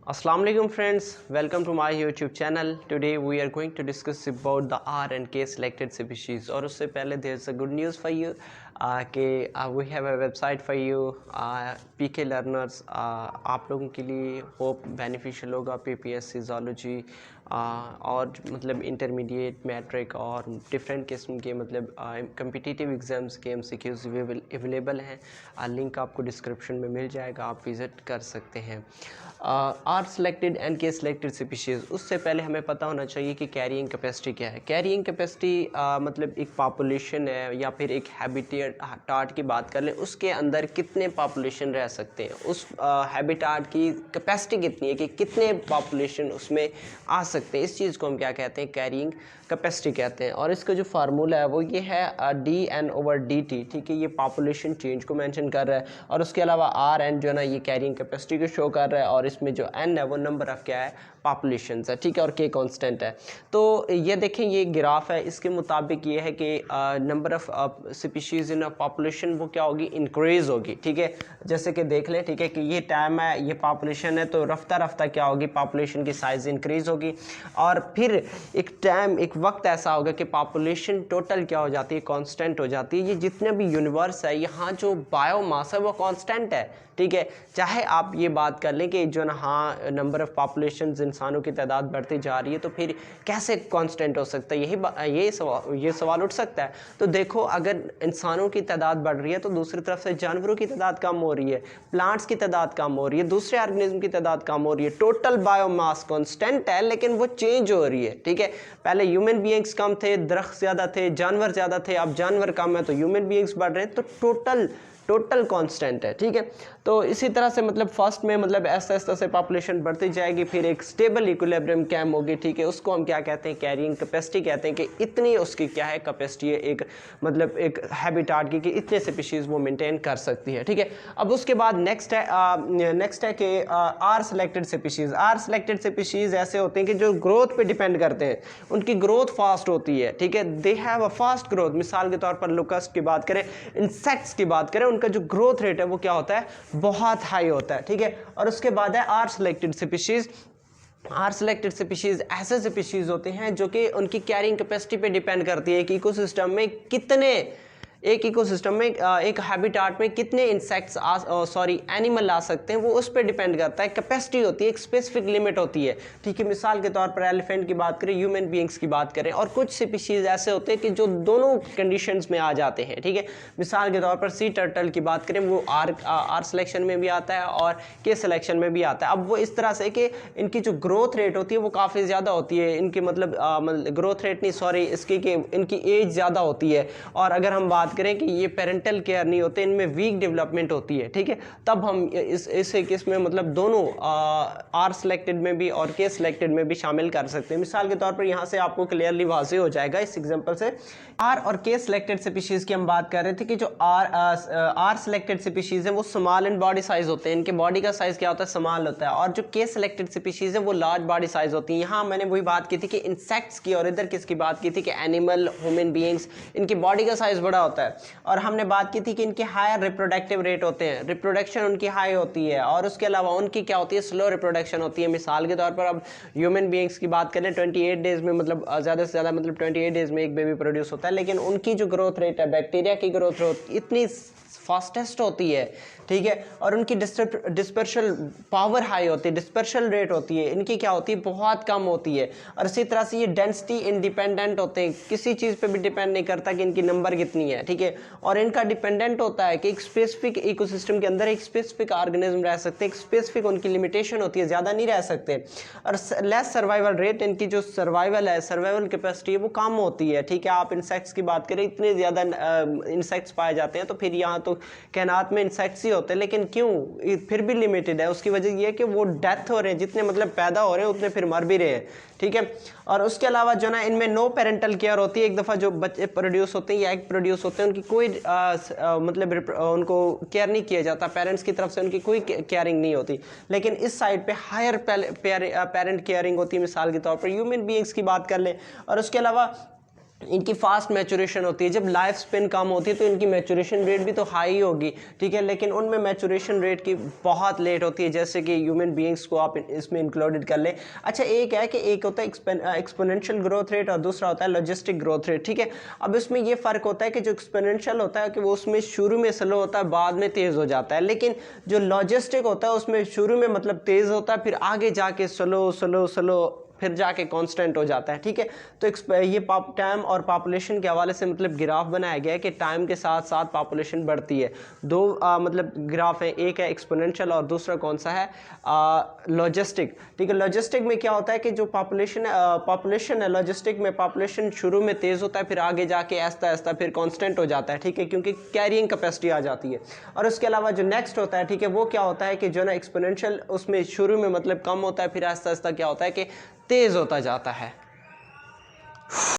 Assalamu alaikum friends, welcome to my YouTube channel. Today we are going to discuss about the R and K selected species. और उससे पहले there's a good news for you कि we have a website for you, PK learners. आप लोगों के लिए hope beneficial होगा PPSC zoology और मतलब इंटरमीडिएट मैट्रिक और डिफरेंट किस्म के मतलब कम्पिटिटिव एग्ज़ाम्स के MCQs अवेलेबल हैं। लिंक आपको डिस्क्रिप्शन में मिल जाएगा, आप विज़िट कर सकते हैं। आर सेलेक्टेड एंड के सेलेक्टेड स्पीशीज़, उससे पहले हमें पता होना चाहिए कि कैरिंग कैपेसिटी क्या है। कैरिंग कैपेसिटी मतलब एक पॉपुलेशन है या फिर एक हैबिटेट की बात कर लें, उसके अंदर कितने पॉपुलेशन रह सकते हैं, उस हैबिटेट की कैपेसिटी कितनी है कि कितने पॉपुलेशन उसमें आ सकते हैं। इस चीज़ को हम क्या कहते हैं, कैरिंग कैपेसिटी कहते हैं। और इसका जो फार्मूला है वो ये है DN/DT, ठीक है, ये पॉपुलेशन चेंज को मेंशन कर रहा है। और उसके अलावा RN जो है ना ये कैरिंग कैपेसिटी को शो कर रहा है, और इसमें जो N है वो नंबर ऑफ क्या है, पॉपुलेशंस है, ठीक है, और K कांस्टेंट है। तो ये देखें, ये ग्राफ है, इसके मुताबिक ये है कि number of species in population वो क्या होगी, इंक्रीज़ होगी, ठीक है। जैसे कि देख लें, ठीक है, कि ये टाइम है, ये पॉपुलेशन है, तो रफ्ता रफ्ता क्या होगी, पॉपुलेशन की साइज़ इंक्रीज़ होगी। और फिर एक टाइम, एक वक्त ऐसा होगा कि पॉपुलेशन टोटल क्या हो जाती है, कांस्टेंट हो जाती है। ये जितने भी यूनिवर्स है, यहाँ जो बायोमास है वो कांस्टेंट है, ठीक है। चाहे आप ये बात कर लें कि जो ना हाँ नंबर ऑफ़ पॉपुलेशन इंसानों की तादाद बढ़ती जा रही है, तो फिर कैसे कांस्टेंट हो सकता है, ये सवाल उठ सकता है। तो देखो, अगर इंसानों की तादाद बढ़ रही है तो दूसरी तरफ से जानवरों की तादाद कम हो रही है, प्लांट्स की तादाद कम हो रही है, दूसरे ऑर्गेनिज्म की तादाद कम हो रही है। टोटल बायोमास कांस्टेंट है, लेकिन वो चेंज हो रही है, ठीक है। पहले ह्यूमन बीइंग्स कम थे, दरख्त ज़्यादा थे, जानवर ज़्यादा थे, अब जानवर कम है तो ह्यूमन बीइंग्स बढ़ रहे हैं, तो टोटल कांस्टेंट है, ठीक है। तो इसी तरह से मतलब फर्स्ट में मतलब ऐसा ऐसा से पॉपुलेशन बढ़ती जाएगी, फिर एक स्टेबल इक्विलिब्रियम कैम होगी, ठीक है। उसको हम क्या कहते हैं, कैरिंग कैपेसिटी कहते हैं, कि इतनी उसकी क्या है कैपेसिटी है, एक मतलब एक हैबिटेट की, कि इतने स्पीशीज़ वो मेंटेन कर सकती है, ठीक है। अब उसके बाद नेक्स्ट है कि r selected species. R selected species ऐसे होते हैं कि जो ग्रोथ पे डिपेंड करते हैं, उनकी ग्रोथ फास्ट होती है, ठीक है। They have a fast growth. मिसाल के तौर पर लोकस्ट की बात करें, इंसेक्ट्स की बात करें, उनका जो ग्रोथ रेट है वो क्या होता है, बहुत हाई होता है, ठीक है। और उसके बाद है r selected species. R selected species ऐसे स्पीशीज होते हैं जो कि उनकी कैरिंग कैपेसिटी पे डिपेंड करती है कि इकोसिस्टम में कितने, एक इकोसिस्टम में एक हैबिटेट में कितने इंसेक्ट्स एनिमल आ सकते हैं, वो उस पर डिपेंड करता है। कैपेसिटी होती है, एक स्पेसिफिक लिमिट होती है, ठीक है। मिसाल के तौर पर एलिफेंट की बात करें, ह्यूमन बीइंग्स की बात करें, और कुछ स्पीशीज़ ऐसे होते हैं कि जो दोनों कंडीशंस में आ जाते हैं, ठीक है। मिसाल के तौर पर सी टर्टल की बात करें, वो आर सिलेक्शन में भी आता है और के सिलेक्शन में भी आता है। अब वो इस तरह से कि इनकी जो ग्रोथ रेट होती है वो काफ़ी ज़्यादा होती है, इनकी मतलब ग्रोथ रेट नहीं, सॉरी, इसकी कि इनकी एज ज़्यादा होती है। और अगर हम बात करें कि ये पेरेंटल केयर नहीं होते, इनमें वीक डेवलपमेंट होती है, ठीक है, तब हम इस केस में मतलब दोनों आर सेलेक्टेड में भी और के सिलेक्टेड में भी शामिल कर सकते हैं। मिसाल के तौर पर यहाँ से आपको क्लियरली वाज़ेह हो जाएगा इस एग्जांपल से। आर और के सिलेक्टेड स्पीशीज़ की हम बात कर रहे थे कि जो आर सेलेक्टेड स्पीशीज़ हैं वो स्मॉल इन बॉडी साइज होते हैं, इनके बॉडी का साइज क्या होता है, स्मॉल होता है। और जो के सिलेक्टेड स्पीशीज़ हैं वो लार्ज बॉडी साइज होती हैं। यहाँ मैंने वही बात की थी कि इंसेक्ट्स की, और इधर किसकी बात की थी कि एनिमल, ह्यूमन बीइंग्स, इनकी बॉडी का साइज बड़ा होता है। और हमने बात की थी कि इनके हायर रिप्रोडक्टिव रेट होते हैं, रिप्रोडक्शन उनकी हाई होती है, और उसके अलावा उनकी क्या होती है, स्लो रिप्रोडक्शन होती है। मिसाल के तौर पर अब ह्यूमन बीइंग्स की बात करें, 28 डेज में मतलब ज़्यादा से ज़्यादा मतलब 28 डेज में एक बेबी प्रोड्यूस होता है, लेकिन उनकी जो ग्रोथ रेट है, बैक्टीरिया की ग्रोथ रेट इतनी फास्टेस्ट होती है, ठीक है। और उनकी डिस्पर्शल पावर हाई होती है, डिस्पर्शल रेट होती है, इनकी क्या होती है, बहुत कम होती है। और इसी तरह से ये डेंसिटी इंडिपेंडेंट होते हैं, किसी चीज़ पे भी डिपेंड नहीं करता कि इनकी नंबर कितनी है, ठीक है। और इनका डिपेंडेंट होता है कि एक स्पेसिफिक इकोसिस्टम के अंदर एक स्पेसिफिक ऑर्गेनिज्म रह सकते हैं, एक स्पेसिफिक उनकी लिमिटेशन होती है, ज़्यादा नहीं रह सकते। और लेस सर्वाइवल रेट, इनकी जो सर्वाइवल है, सर्वाइवल कैपेसिटी है वो कम होती है, ठीक है। आप इंसेक्ट्स की बात करें, इतने ज़्यादा इंसेक्ट्स पाए जाते हैं, तो फिर यहाँ तो कायनात में इंसेक्ट्स ही होते हैं, लेकिन क्यों फिर भी लिमिटेड है। उसकी वजह यह है कि वो डेथ हो रहे हैं, जितने मतलब पैदा हो रहे हैं उतने फिर मर भी रहे हैं, ठीक है। और उसके अलावा जो ना इनमें नो पेरेंटल केयर होती है। एक दफ़ा जो बच्चे प्रोड्यूस होते हैं या एग प्रोड्यूस होते हैं, उनकी कोई मतलब उनको केयर नहीं किया जाता, पेरेंट्स की तरफ से उनकी कोई केयरिंग नहीं होती। लेकिन इस साइड पे हायर पेरेंट केयरिंग होती है। मिसाल के तौर पर ह्यूमन बीइंग्स की बात कर लें। और उसके अलावा इनकी फास्ट मैचुरेशन होती है। जब लाइफ स्पेन कम होती है तो इनकी मैचुरेशन रेट भी तो हाई होगी, ठीक है, लेकिन उनमें मैचुरेशन रेट की बहुत लेट होती है, जैसे कि ह्यूमन बीइंग्स को आप इसमें इंक्लूडेड कर लें। अच्छा, एक है कि एक होता है एक्सपोनेंशियल ग्रोथ रेट और दूसरा होता है लॉजिस्टिक ग्रोथ रेट, ठीक है। अब इसमें ये फ़र्क होता है कि जो एक्सपोनेंशियल होता है कि वो उसमें शुरू में स्लो होता है, बाद में तेज़ हो जाता है, लेकिन जो लॉजिस्टिक होता है उसमें शुरू में मतलब तेज़ होता है, फिर आगे जाके स्लो स्लो स्लो फिर जाके कांस्टेंट हो जाता है, ठीक है। तो ये टाइम और पॉपुलेशन के हवाले से मतलब ग्राफ बनाया गया है कि टाइम के साथ साथ पॉपुलेशन बढ़ती है। दो मतलब ग्राफ है, एक है एक्सपोनेंशियल और दूसरा कौन सा है, लॉजिस्टिक, ठीक है। लॉजिस्टिक में क्या होता है कि जो पॉपुलेशन है, लॉजिस्टिक में पॉपुलेशन शुरू में तेज़ होता है, फिर आगे जाके आहिस्ता आहिस्ता फिर कांस्टेंट हो जाता है, ठीक है, क्योंकि कैरिंग कैपेसिटी आ जाती है। और उसके अलावा जो नेक्स्ट होता है, ठीक है, वो क्या होता है कि जो ना एक्सपोनेंशियल उसमें शुरू में मतलब कम होता है, फिर आहिस्ता आहिस्ता क्या होता है कि तेज़ होता जाता है।